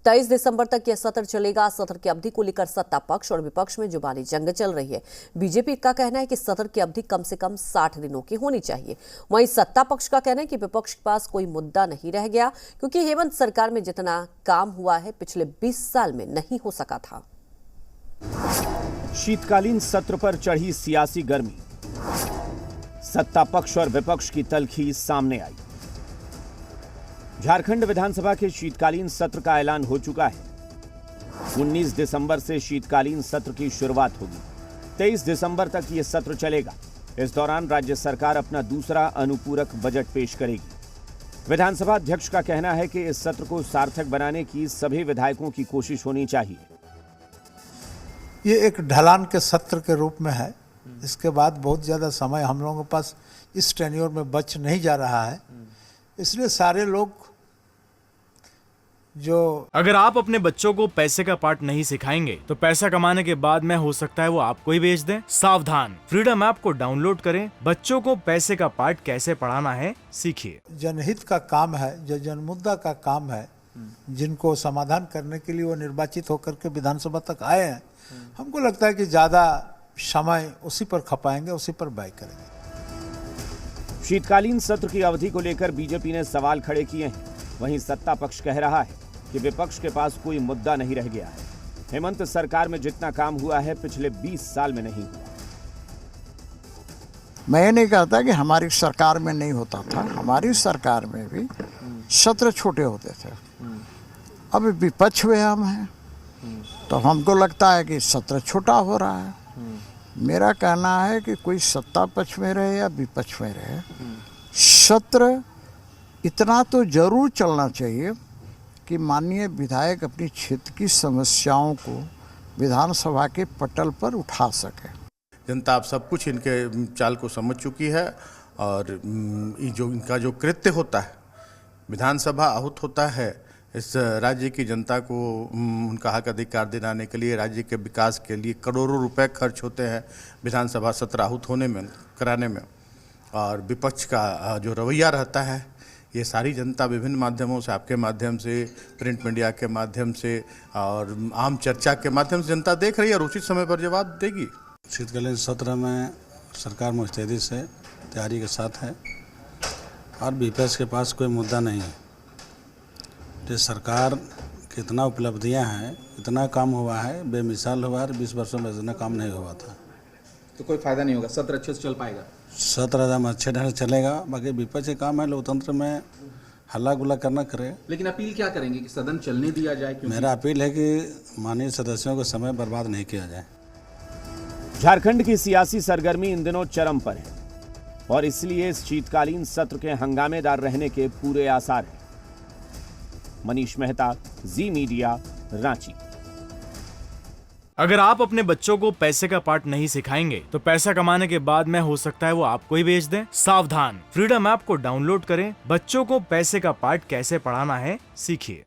23 दिसंबर तक यह सत्र चलेगा। सत्र की अवधि को लेकर सत्ता पक्ष और विपक्ष में जुबानी जंग चल रही है। बीजेपी का कहना है कि सत्र की अवधि कम से कम 60 दिनों की होनी चाहिए। वहीं सत्ता पक्ष का कहना है कि विपक्ष के पास कोई मुद्दा नहीं रह गया, क्योंकि हेमंत सरकार में जितना काम हुआ है पिछले 20 साल में नहीं हो सका था। शीतकालीन सत्र पर चढ़ी सियासी गर्मी, सत्ता पक्ष और विपक्ष की तल्खी सामने आई। झारखंड विधानसभा के शीतकालीन सत्र का ऐलान हो चुका है। 19 दिसंबर से शीतकालीन सत्र की शुरुआत होगी। 23 दिसंबर तक यह सत्र चलेगा। इस दौरान राज्य सरकार अपना दूसरा अनुपूरक बजट पेश करेगी। विधानसभा अध्यक्ष का कहना है कि इस सत्र को सार्थक बनाने की सभी विधायकों की कोशिश होनी चाहिए। ये एक ढलान के सत्र के रूप में है। इसके बाद बहुत ज़्यादा समय हम लोगों के पास इस टेन्योर में बच नहीं जा रहा है, इसलिए सारे लोग जो अगर आप अपने बच्चों को पैसे का पाठ नहीं सिखाएंगे तो पैसा कमाने के बाद में हो सकता है वो आपको ही बेच दें। सावधान, फ्रीडम ऐप को डाउनलोड करें। बच्चों को पैसे का पाठ कैसे पढ़ाना है सीखिए। जनहित का काम है, जो जनमुद्दा का काम है, जिनको समाधान करने के लिए वो निर्वाचित होकर के विधानसभा तक आए हैं, हमको लगता है कि ज़्यादा समय उसी पर खपाएंगे, उसी पर व्यय करेंगे। शीतकालीन सत्र की अवधि को लेकर बीजेपी ने सवाल खड़े किए हैं। वहीं सत्ता पक्ष कह रहा है कि विपक्ष के पास कोई मुद्दा नहीं रह गया है। हेमंत सरकार में जितना काम हुआ है पिछले 20 साल में नहीं हुआ। मैं नहीं कहता कि हमारी सरकार में नहीं होता था, हमारी सरकार में भी सत्र छोटे होते थे। अब विपक्ष में हम हैं तो हमको लगता है कि सत्र छोटा हो रहा है। मेरा कहना है कि कोई सत्ता पक्ष में रहे या विपक्ष में रहे, सत्र इतना तो जरूर चलना चाहिए कि माननीय विधायक अपनी क्षेत्र की समस्याओं को विधानसभा के पटल पर उठा सके। जनता अब सब कुछ इनके चाल को समझ चुकी है और जो इनका जो कृत्य होता है, विधानसभा आहूत होता है, इस राज्य की जनता को उनका हक अधिकार दिलाने के लिए, राज्य के विकास के लिए करोड़ों रुपए खर्च होते हैं विधानसभा सत्र आहूत होने में, कराने में। और विपक्ष का जो रवैया रहता है, ये सारी जनता विभिन्न माध्यमों से, आपके माध्यम से, प्रिंट मीडिया के माध्यम से और आम चर्चा के माध्यम से जनता देख रही है और उचित समय पर जवाब देगी। शीतकालीन सत्र में सरकार मुस्तैदी से तैयारी के साथ है और विपक्ष के पास कोई मुद्दा नहीं है। तो सरकार की इतना उपलब्धियां हैं, इतना काम हुआ है, बेमिसाल हुआ है। 20 वर्षों में इतना काम नहीं हुआ था। तो कोई फायदा नहीं होगा, सत्र अच्छे से चल पाएगा। सत्र एकदम अच्छे ढंग से चलेगा। बाकी विपक्ष के काम है लोकतंत्र में हल्ला गुल्ला करना करे। लेकिन अपील क्या करेंगे कि सदन चलने दिया जाए? मेरा अपील है कि माननीय सदस्यों को समय बर्बाद नहीं किया जाए। झारखंड की सियासी सरगर्मी इन दिनों चरम पर है और इसलिए इस शीतकालीन सत्र के हंगामेदार रहने के पूरे आसार हैं। मनीष मेहता, जी मीडिया, रांची। अगर आप अपने बच्चों को पैसे का पाठ नहीं सिखाएंगे तो पैसा कमाने के बाद में हो सकता है वो आपको ही बेच दें। सावधान, फ्रीडम ऐप को डाउनलोड करें। बच्चों को पैसे का पाठ कैसे पढ़ाना है सीखिए।